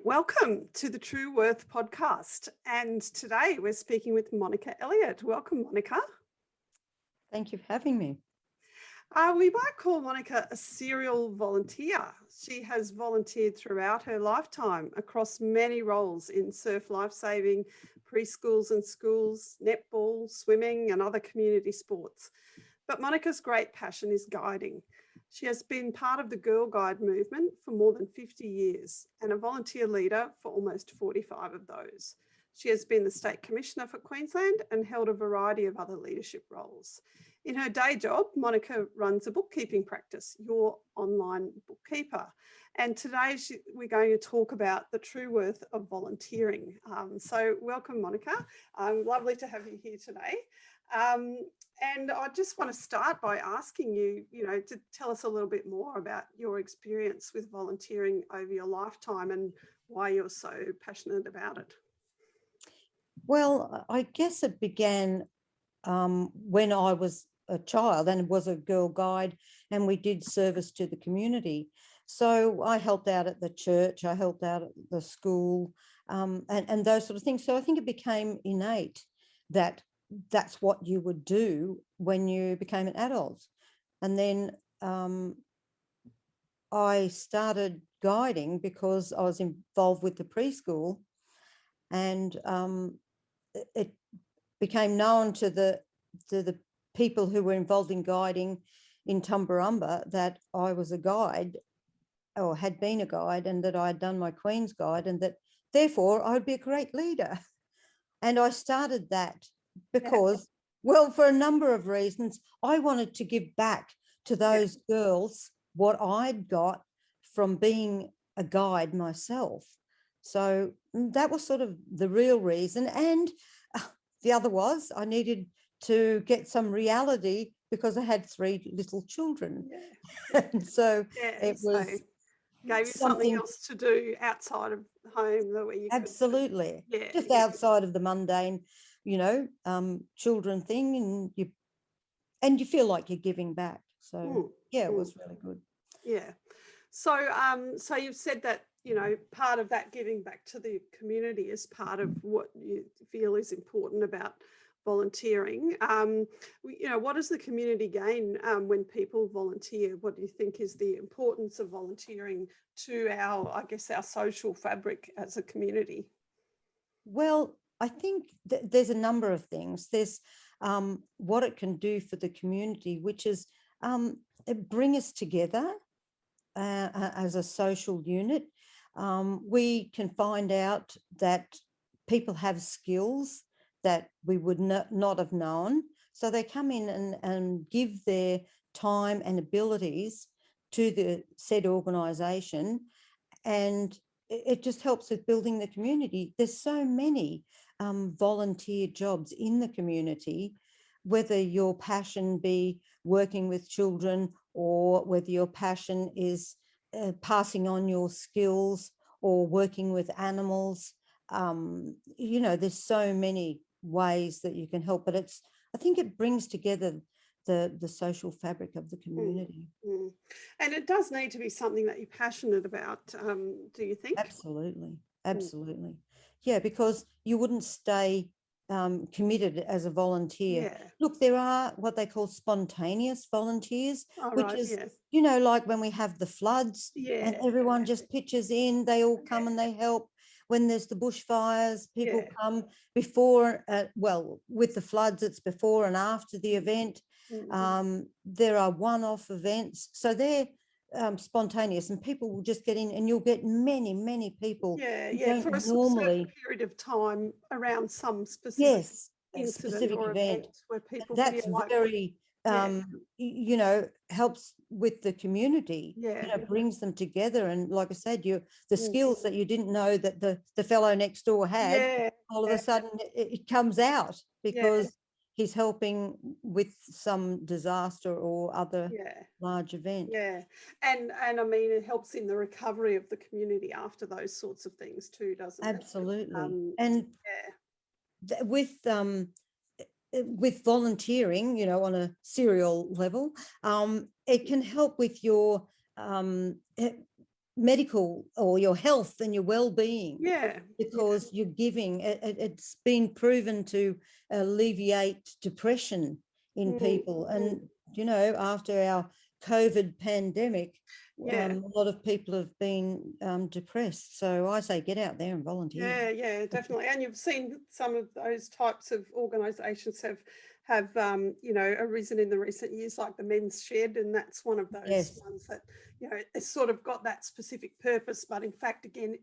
welcome to the True Worth podcast. And today we're speaking with Monica Elliott. Welcome, Monica. Thank you for having me. We might call Monica a serial volunteer. She has volunteered throughout her lifetime across many roles in surf lifesaving, preschools and schools, netball, swimming and other community sports. But Monica's great passion is guiding. She has been part of the Girl Guide movement for more than 50 years and a volunteer leader for almost 45 of those. She has been the State Commissioner for Queensland and held a variety of other leadership roles. In her day job, Monica runs a bookkeeping practice, Your Online Bookkeeper. And today we're going to talk about the true worth of volunteering. So welcome, Monica. Lovely to have you here today. And I just want to start by asking you, to tell us a little bit more about your experience with volunteering over your lifetime and why you're so passionate about it. Well, I guess it began when I was a child and was a Girl Guide, and we did service to the community. So I helped out at the church, I helped out at the school, and those sort of things. So I think it became innate that that's what you would do when you became an adult. And then I started guiding because I was involved with the preschool, and it became known to the people who were involved in guiding in Tumbarumba that I was a guide, or had been a guide, and that I had done my Queen's Guide, and that therefore I would be a great leader. And I started that because, well, for a number of reasons, I wanted to give back to those girls what I'd got from being a guide myself. So that was sort of the real reason. And the other was I needed to get some reality because I had 3 little children. And so it was gave you something else to do outside of home that way you absolutely could, just outside of the mundane, children thing, and you feel like you're giving back. So it was really good. So you've said that part of that giving back to the community is part of what you feel is important about volunteering. What does the community gain when people volunteer? What do you think is the importance of volunteering to our social fabric as a community? Well, I think there's a number of things. There's what it can do for the community, which is bring us together as a social unit. We can find out that people have skills that we would not have known. So they come in and give their time and abilities to the said organisation, and it just helps with building the community. There's so many volunteer jobs in the community, whether your passion be working with children or whether your passion is passing on your skills or working with animals. There's so many ways that you can help, but I think it brings together the social fabric of the community. And it does need to be something that you're passionate about, do you think? Absolutely. Yeah, because you wouldn't stay committed as a volunteer. Look, there are what they call spontaneous volunteers, which is like when we have the floods and everyone just pitches in, they all come and they help. When there's the bushfires, people come before, with the floods, it's before and after the event. There are one-off events. So they're spontaneous, and people will just get in, and you'll get many people. For a certain period of time around some specific incident or event where people that's feel like very helps with the community. Brings them together, and like I said, the skills that you didn't know that the fellow next door had, all of a sudden it comes out because he's helping with some disaster or other large event. And I mean, it helps in the recovery of the community after those sorts of things too, doesn't it? Absolutely. And with volunteering, on a serial level, it can help with your medical or your health and your well-being, Yeah. because you're giving. It's been proven to alleviate depression in people. And, after our COVID pandemic, Yeah. a lot of people have been depressed. So I say get out there and volunteer. Yeah, definitely. And you've seen some of those types of organisations have arisen in the recent years, like the Men's Shed, and that's one of those Yes. ones that, it's sort of got that specific purpose. But in fact, again,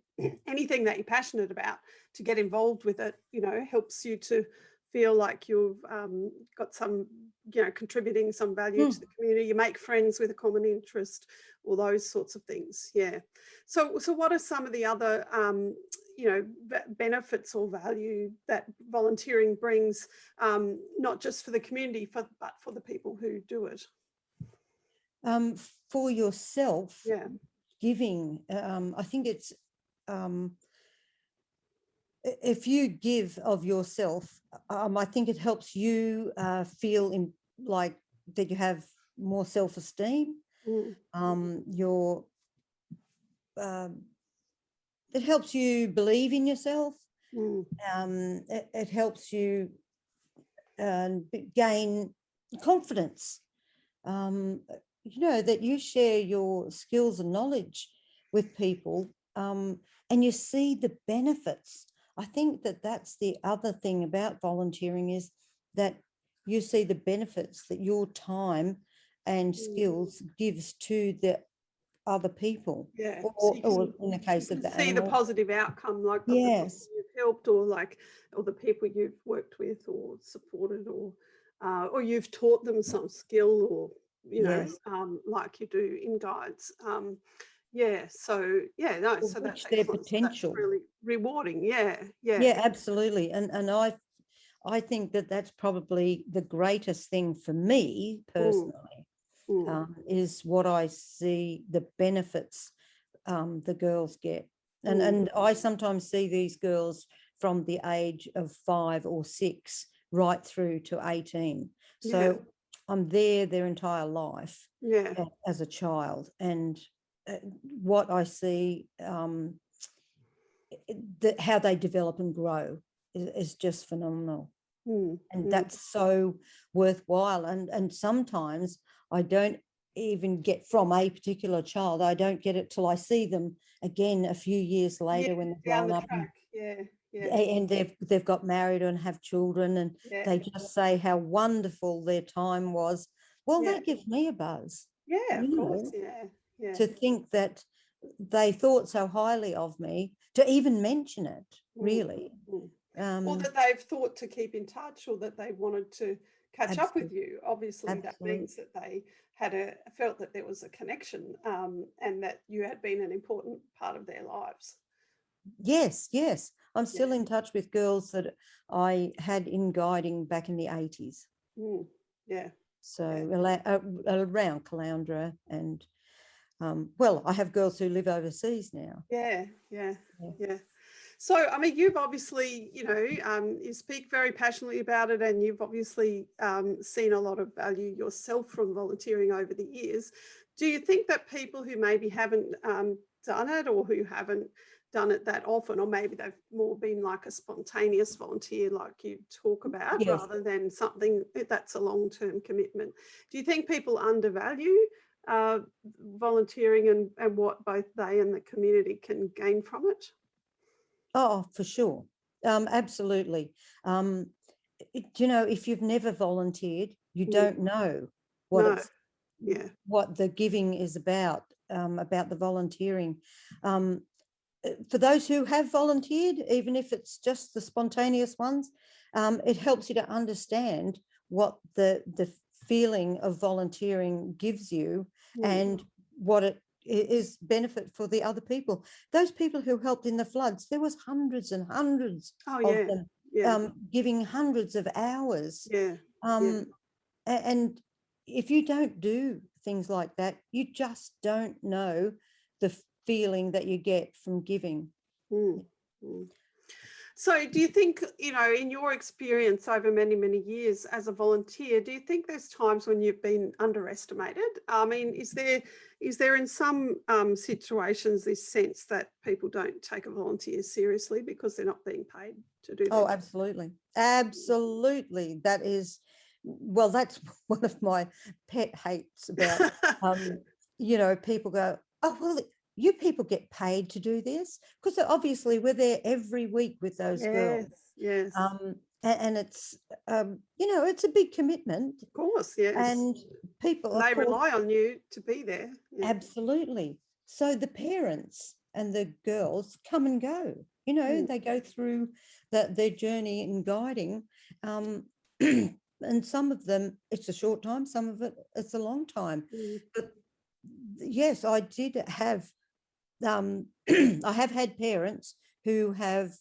anything that you're passionate about, to get involved with it, helps you to feel like you've got some, contributing some value to the community. You make friends with a common interest, all those sorts of things. Yeah. So what are some of the other benefits or value that volunteering brings, not just for the community, but for the people who do it? For yourself, Yeah. giving, I think it's, if you give of yourself, I think it helps you feel like that you have more self-esteem. Your it helps you believe in yourself. It helps you gain confidence. That you share your skills and knowledge with people, and you see the benefits. I think that that's the other thing about volunteering, is that you see the benefits that your time and skills gives to the other people. Yeah. Or in the case of the see the animal. positive outcome, like of the people Yes. you've helped, or the people you've worked with or supported, or you've taught them some skill, or Yes. like you do in guides. Yeah. So no. So that's Reach their excellent. So that's potential. really rewarding. Yeah. Yeah, absolutely. And I think that that's probably the greatest thing for me personally, is what I see the benefits the girls get. And I sometimes see these girls from the age of 5 or 6 right through to 18. So I'm there their entire life as a child. And what I see, how they develop and grow is just phenomenal. And that's so worthwhile. And sometimes I don't even get from a particular child, I don't get it till I see them again a few years later, when they've grown up and they've got married and have children, and they just say how wonderful their time was. Well, that gives me a buzz. Of course. To think that they thought so highly of me, to even mention it, really. Or that they've thought to keep in touch, or that they wanted to catch up with you. Obviously, that means that they felt that there was a connection, and that you had been an important part of their lives. Yes. I'm still in touch with girls that I had in guiding back in the 80s. So around Caloundra, and I have girls who live overseas now. Yeah. So, I mean, you've obviously, you speak very passionately about it, and you've obviously seen a lot of value yourself from volunteering over the years. Do you think that people who maybe haven't done it, or who haven't done it that often, or maybe they've more been like a spontaneous volunteer like you talk about, rather than something that's a long-term commitment, do you think people undervalue volunteering and what both they and the community can gain from it? Oh, for sure. Absolutely. If you've never volunteered, you don't know what what the giving is about the volunteering. For those who have volunteered, even if it's just the spontaneous ones, it helps you to understand what the feeling of volunteering gives you, and what it is benefit for the other people. Those people who helped in the floods, there was hundreds and hundreds of them, giving hundreds of hours. And if you don't do things like that, you just don't know the feeling that you get from giving. So do you think, in your experience over many, many years as a volunteer, do you think there's times when you've been underestimated? I mean, is there in some situations this sense that people don't take a volunteer seriously because they're not being paid to do their Oh, job? absolutely. Absolutely. That is, well, that's one of my pet hates about, people go, oh, well, you people get paid to do this, because obviously we're there every week with those girls. Yes, yes, And it's, it's a big commitment, of course, yes. and people, And of they course, rely on you to be there. Yeah. absolutely. So the parents and the girls come and go, Mm, they go through their journey in guiding. Um, and some of them, it's a short time, some of it, it's a long time. mm. But yes, I did have, I have had parents who have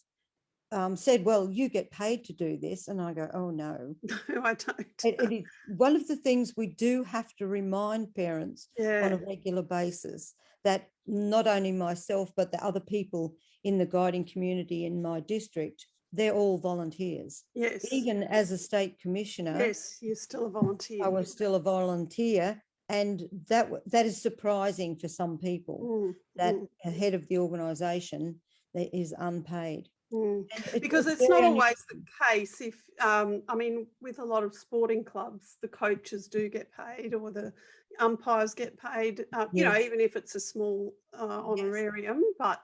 said, well, you get paid to do this. And I go, oh, no. No, I don't. It is one of the things we do have to remind parents on Yeah, a regular basis, that not only myself, but the other people in the guiding community in my district, they're all volunteers. yes, Even as a state commissioner, yes, you're still a I volunteer. was still a volunteer. And that is surprising for some people, Mm, that mm, a head of the organisation that is unpaid. mm. And Because it's it's very not always unusual. the case. If I mean, with a lot of sporting clubs, the coaches do get paid, or the umpires get paid. Yes, Even if it's a small yes. honorarium, but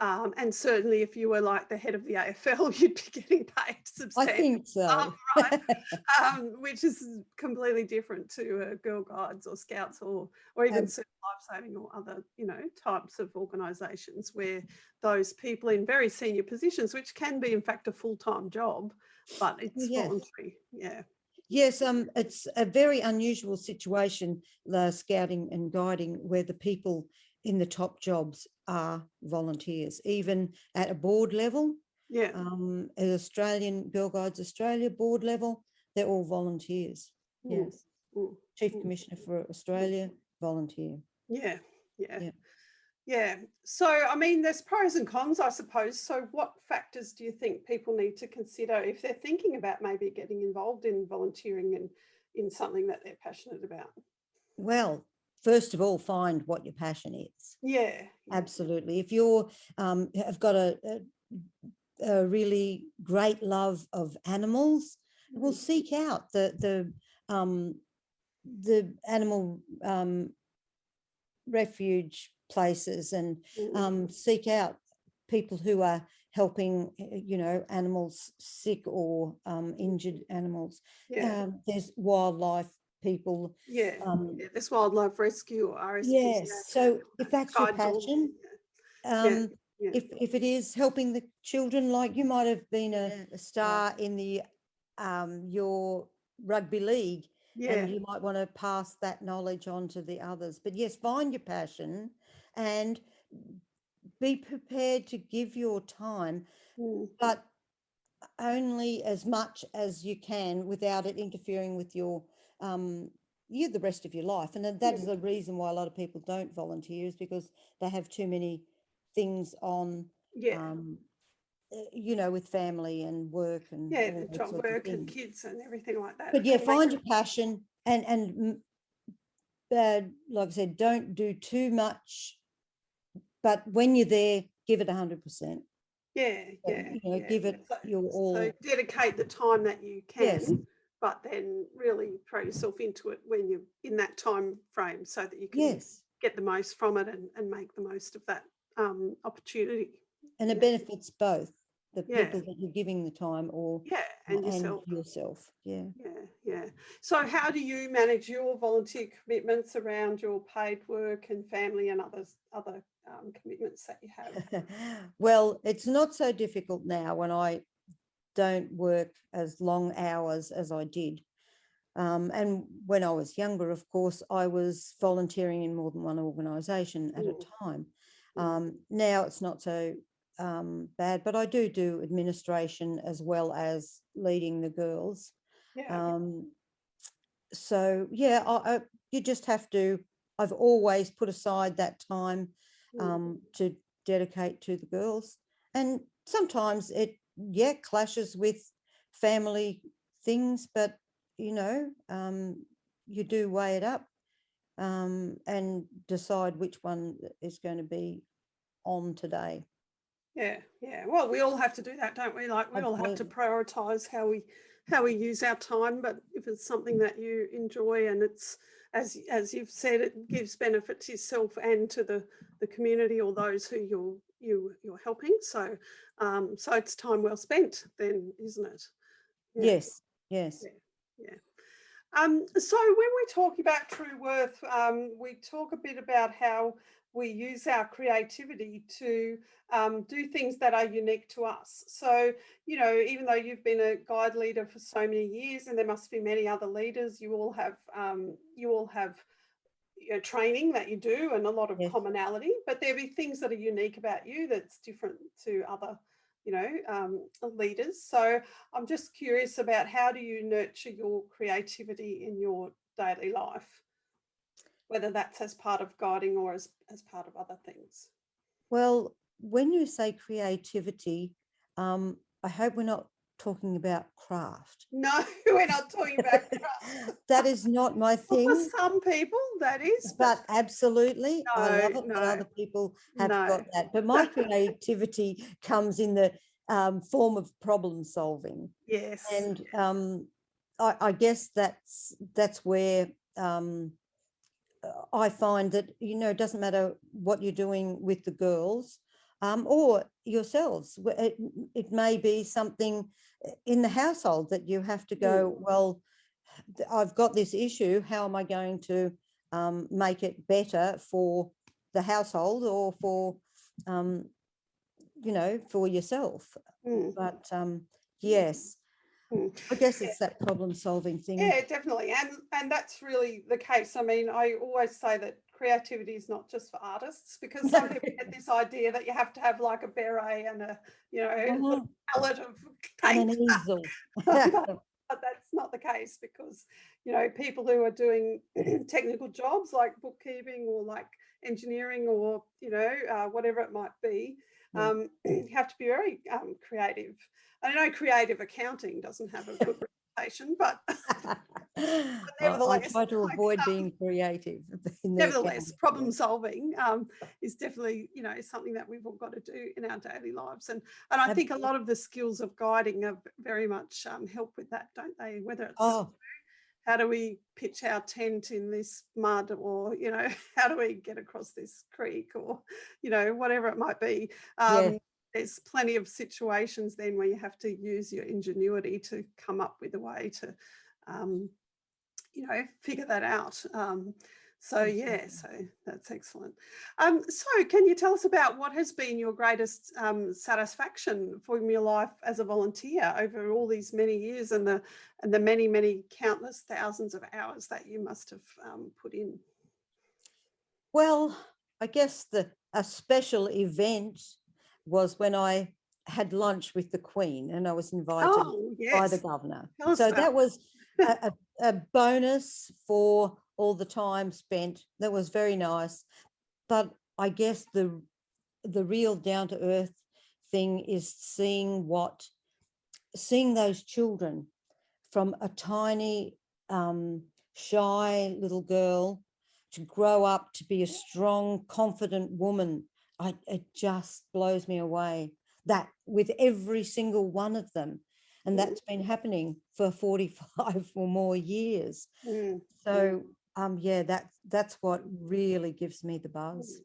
and certainly if you were like the head of the AFL, you'd be getting paid I substantial. think so. Right, which is completely different to Girl Guides or Scouts or even Ab- Surf Lifesaving or other types of organisations where those people in very senior positions, which can be in fact a full-time job, but it's yes. voluntary. Yeah. Yes, it's a very unusual situation, the scouting and guiding, where the people in the top jobs are volunteers, even at a board level. Yeah. At Australian Girl Guides Australia board level, they're all volunteers. Mm, Yes, mm, Chief mm, Commissioner for mm. Australia, volunteer. Yeah. Yeah. Yeah. Yeah. So, I mean, there's pros and cons, I suppose. So, what factors do you think people need to consider if they're thinking about maybe getting involved in volunteering and in something that they're passionate about? Well, first of all, find what your passion is. Yeah. Yeah. Absolutely. If you're have got a really great love of animals, will Mm, seek out the animal refuge places, and mm. seek out people who are helping, animals sick or injured animals. Yeah. There's wildlife people. Yeah. Um, Yeah. There's wildlife rescue or yes. RSPCA, So if that's your guide dogs. passion, Yeah. Yeah. if it is helping the children, like you might have been a star in the your rugby league, and Yeah. you might want to pass that knowledge on to the others. But yes, find your passion and be prepared to give your time, Mm. but only as much as you can without it interfering with your the rest of your life. And that is Mm. the reason why a lot of people don't volunteer, is because they have too many things on, Yeah. um, with family and work and Yeah. all And those job sorts of work and things. kids and everything like that. But yeah, And make find your passion, and like I said, don't do too much. But when you're there, give it 100%. Yeah, yeah, yeah. Give it So, your so all. dedicate the time that you Yes, can, but then really throw yourself into it when you're in that time frame so that you can yes. get the most from it and make the most of that opportunity. And it Yeah, benefits both the yeah, people that you're giving the time, or yeah, and and yourself. yourself. Yeah. Yeah, yeah. So how do you manage your volunteer commitments around your paid work and family and other commitments that you have? Well, it's not so difficult now when I don't work as long hours as I did. And when I was younger, of course, I was volunteering in more than one organisation at a Mm, time. mm. Now it's not so bad, but I do administration as well as leading the girls. Yeah. Um, so yeah, you just have to. I've always put aside that time Mm, to dedicate to the girls, and sometimes it yeah, clashes with family things, but you do weigh it up and decide which one is going to be on today. Yeah, yeah. Well, we all have to do that, don't we? Like we all have to Absolutely. prioritize how we use our time. But if it's something that you enjoy and it's as you've said, it gives benefit to yourself and to the community or those who you're helping. So so it's time well spent then, isn't it? Yeah, Yes, yes. yeah, yeah. So when we talk about true worth, we talk a bit about how we use our creativity to do things that are unique to us. So, even though you've been a guide leader for so many years, and there must be many other leaders, you all have training that you do and a lot of Yes. commonality, but there'll be things that are unique about you that's different to other leaders. So I'm just curious about how do you nurture your creativity in your daily life, whether that's as part of guiding or as part of other things. Well, when you say creativity, I hope we're not talking about craft. No, we're not talking about craft. That is not my Well, for thing, some people that is, but absolutely, I love it when no, other people have no. got that. But my creativity comes in the form of problem solving. Yes. And I guess that's where I find that, it doesn't matter what you're doing with the girls or yourselves. It may be something in the household that you have to go, well, I've got this issue. How am I going to make it better for the household or for, for yourself? But yes, Mm. I guess it's that problem solving thing. Yeah, definitely. And that's really the case. I mean, I always say that creativity is not just for artists, because some people get this idea that you have to have like a beret and a, little palette of And paint. an easel. But that's not the case, because, people who are doing technical jobs like bookkeeping or like engineering or, whatever it might be, have to be very creative. I know creative accounting doesn't have a good reputation, but I nevertheless, try to avoid being creative in the nevertheless, accounting problem world. solving is definitely, something that we've all got to do in our daily lives. And I think a Absolutely. lot of the skills of guiding are very much help with that, don't they? Whether it's Oh, how do we pitch our tent in this mud, or, how do we get across this creek, or, whatever it might be. yes. There's plenty of situations then where you have to use your ingenuity to come up with a way to, figure that out. So yeah, so that's excellent. So can you tell us about what has been your greatest satisfaction from your life as a volunteer over all these many years, and the many countless thousands of hours that you must have put in? Well, I guess a special event was when I had lunch with the Queen and I was invited Oh by the yes, governor. tell us So about that was a bonus for all the time spent. That was very nice. But I guess the real down to earth thing is seeing those children from a tiny shy little girl to grow up to be a strong, confident woman. It just blows me away, that with every single one of them. And that's been happening for 45 or more years. So yeah, that's what really gives me the buzz.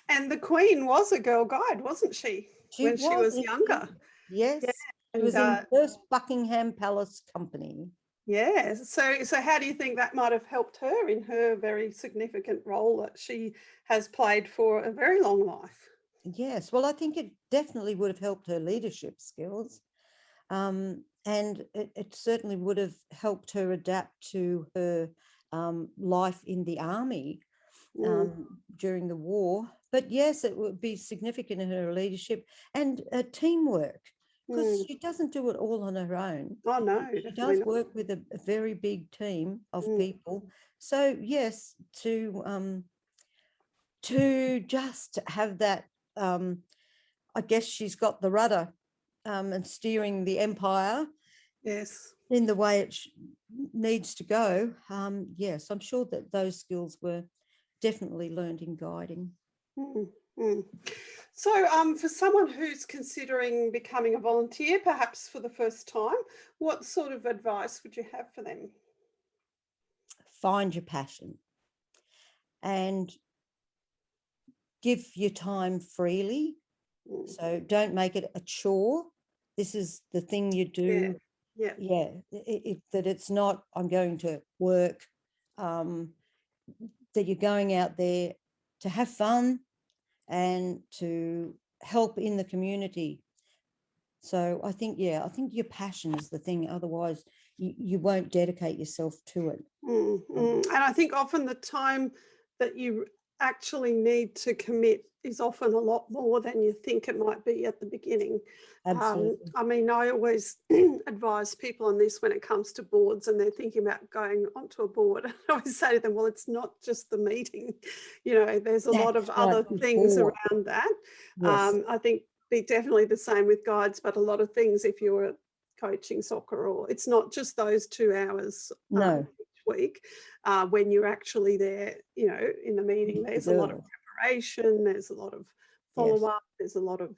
And the Queen was a girl guide, wasn't she, She when she was was indeed. younger? Yeah. Yes, she And was in first Buckingham Palace Company. yeah, so how do you think that might have helped her in her very significant role that she has played for a very long life? Yes, well, I think it definitely would have helped her leadership skills. And it certainly would have helped her adapt to her life in the army during the war. But yes, it would be significant in her leadership and teamwork, because she doesn't do it all on her own. Oh no, She definitely does not. work with a very big team of people. So yes, to just have that, I guess she's got the rudder and steering the empire Yes. in the way it needs to go, yes, I'm sure that those skills were definitely learned in guiding. Mm, mm. So for someone who's considering becoming a volunteer, perhaps for the first time, what sort of advice would you have for them? Find your passion and give your time freely. Mm, So don't make it a chore. This is the thing you yeah, do. yeah. Yeah, that it's not, I'm going to work, that you're going out there to have fun and to help in the community. So I think, yeah, I think your passion is the thing. Otherwise, you won't dedicate yourself to it. And I think often the time that you actually need to commit is often a lot more than you think it might be at the beginning. Absolutely. I mean, I always advise people on this when it comes to boards and they're thinking about going onto a board. I always say to them, well, it's not just the meeting, there's a lot of That's right, other things before. around that. Yes. I think be definitely the same with guides, but a lot of things if you're coaching soccer, or it's not just those 2 hours No, each week. When you're actually there, in the meeting, the there's a lot of girl. preparation, there's a lot of Yes. follow-up, there's a lot of,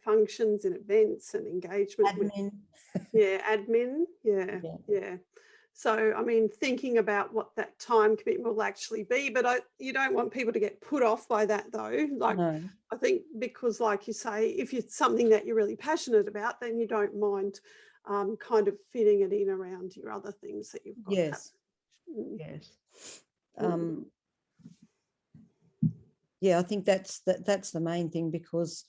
functions and events and engagement with, Admin. admin. Yeah, Yeah. yeah. So, I mean, thinking about what that time commitment will actually be, but you don't want people to get put off by that though. Like, No. I think because, like you say, if it's something that you're really passionate about, then you don't mind kind of fitting it in around your other things that you've got Yes. happening. Yes. Mm, Yeah, I think that's the main thing, because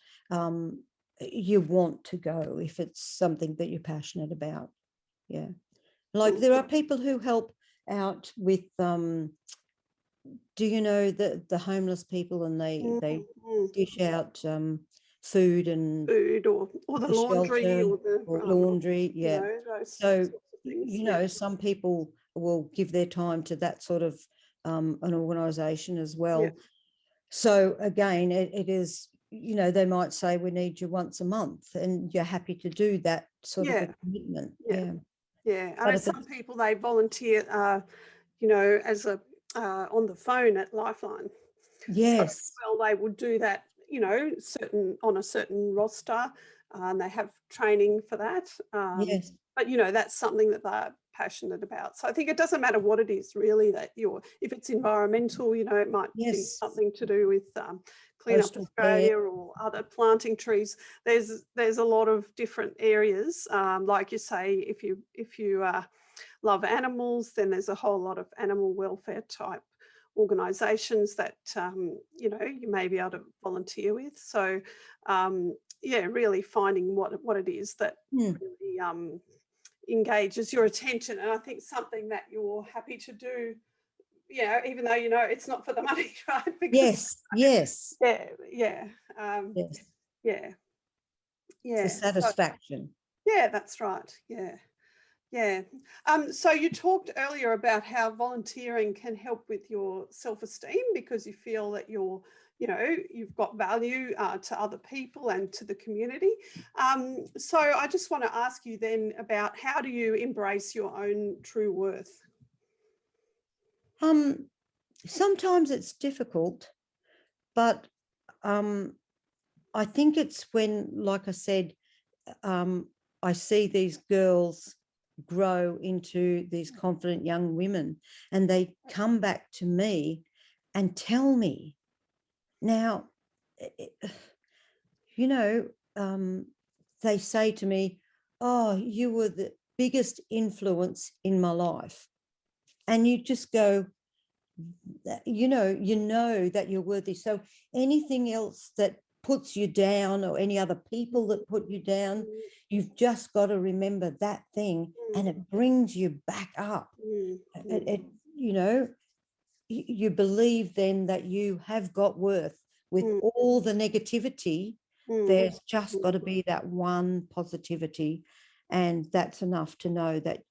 you want to go if it's something that you're passionate about. Yeah. Like mm, there are people who help out with do you know the homeless people, and mm, they mm. dish out food and Food or the the laundry shelter or the or laundry. Yeah. those So, sorts of things. you Yeah, know, some people will give their time to that sort of an organisation as yeah, well. So again, it is, they might say we need you once a month, and you're happy to do that sort of a yeah, commitment. yeah, Yeah. yeah. I But know if some it's, people, they volunteer, as a on the phone at Lifeline. So, yes, well, they would do that, on a certain roster, and they have training for that. yes, But that's something that they're passionate about. So I think it doesn't matter what it is really that if it's environmental, it might be yes, something to do with Clean Up coastal care. Australia or other planting trees. There's a lot of different areas. Like you say, if you love animals, then there's a whole lot of animal welfare type organisations that you may be able to volunteer with. So yeah, really finding what it is that Hmm. really engages your attention, and I think something that you're happy to do. Even though it's not for the money, right? Because Yes, yes, yeah, yeah, yes. yeah, It's a yeah. So satisfaction. yeah, that's right. Yeah. Yeah. So you talked earlier about how volunteering can help with your self-esteem because you feel that you've got value to other people and to the community. So I just want to ask you then about how do you embrace your own true worth? Um, Sometimes it's difficult, but um, I think it's when, like I said, I see these girls grow into these confident young women, and they come back to me and tell me. Now, you know, they say to me, "Oh, you were the biggest influence in my life," and you just go, you know that you're worthy. So anything else that puts you down, or any other people that put you down, Mm, you've just got to remember that thing, and mm, it brings you back up. mm, it, mm, it you know you believe then that you have got worth. With mm, all the negativity, mm, there's just got to be that one positivity, and that's enough to know that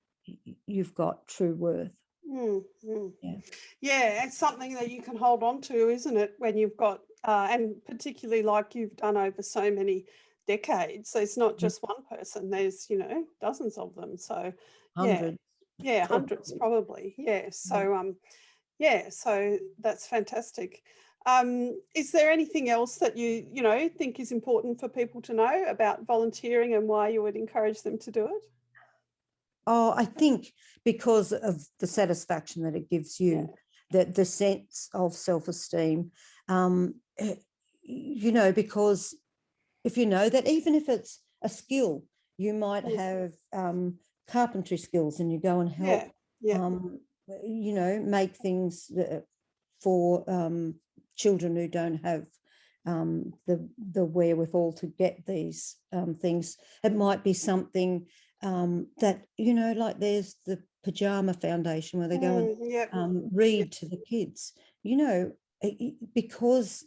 you've got true worth. mm, mm. Yeah. Yeah, it's something that you can hold on to, isn't it? When you've got, and particularly like you've done over so many decades. So it's not just one person, there's, you know, dozens of them. So yeah, hundreds. yeah, hundreds probably. Yeah. So yeah, so that's fantastic. Is there anything else that you know, think is important for people to know about volunteering and why you would encourage them to do it? Oh, I think because of the satisfaction that it gives you, that the sense of self-esteem, you know, because if you know that even if it's a skill, you might have carpentry skills and you go and help, you know, make things for children who don't have the wherewithal to get these things. It might be something that, you know, like there's the Pajama Foundation where they go and read to the kids, you know, because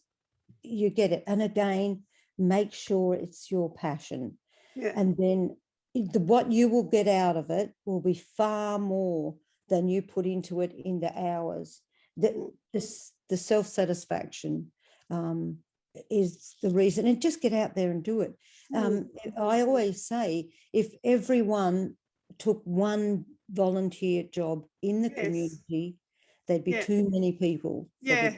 you get it. And again, make sure it's your passion. And then what you will get out of it will be far more than you put into it in the hours. The self-satisfaction is the reason. And just get out there and do it. I always say, if everyone took one volunteer job in the community, there'd be too many people. Yeah.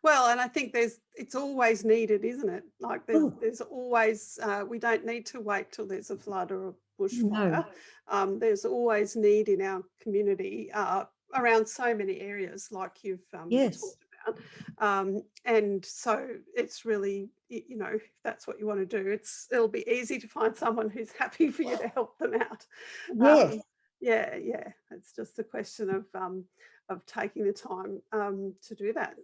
Well, and I think it's always needed, isn't it? Like there's always, we don't need to wait till there's a flood or a bushfire. No. There's always need in our community around so many areas, like you've talked about. And so it's really, you know, if that's what you want to do, it'll be easy to find someone who's happy for you to help them out. Yeah. It's just a question of taking the time to do that.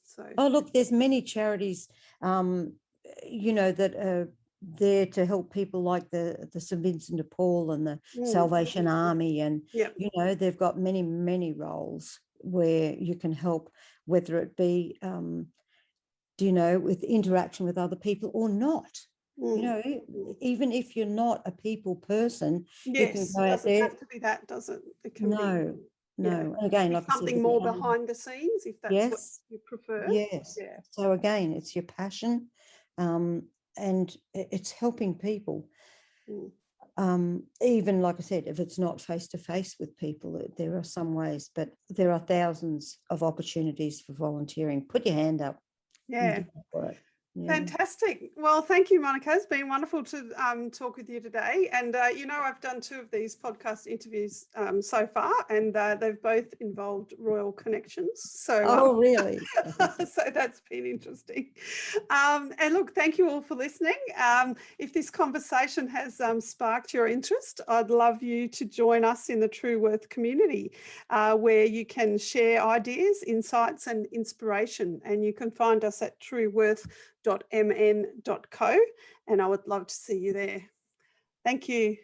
So look, there's many charities you know, that are there to help people, like the St. Vincent de Paul and the Salvation Army, and you know, they've got many roles where you can help, whether it be you know, with interaction with other people or not. You know, even if you're not a people person, you can go out there. It doesn't have to be that, does it? It can no. Again, like something I said, more behind the scenes, if that's what you prefer. So again, it's your passion, and it's helping people. Even like I said, if it's not face to face with people, there are some ways, but there are thousands of opportunities for volunteering. Put your hand up. Fantastic. Well, thank you, Monica. It's been wonderful to talk with you today. And, you know, I've done 2 of these podcast interviews so far, and they've both involved royal connections. So, really? So that's been interesting. And look, thank you all for listening. If this conversation has sparked your interest, I'd love you to join us in the True Worth community, where you can share ideas, insights and inspiration. And you can find us at trueworth.mn.co, and I would love to see you there. Thank you.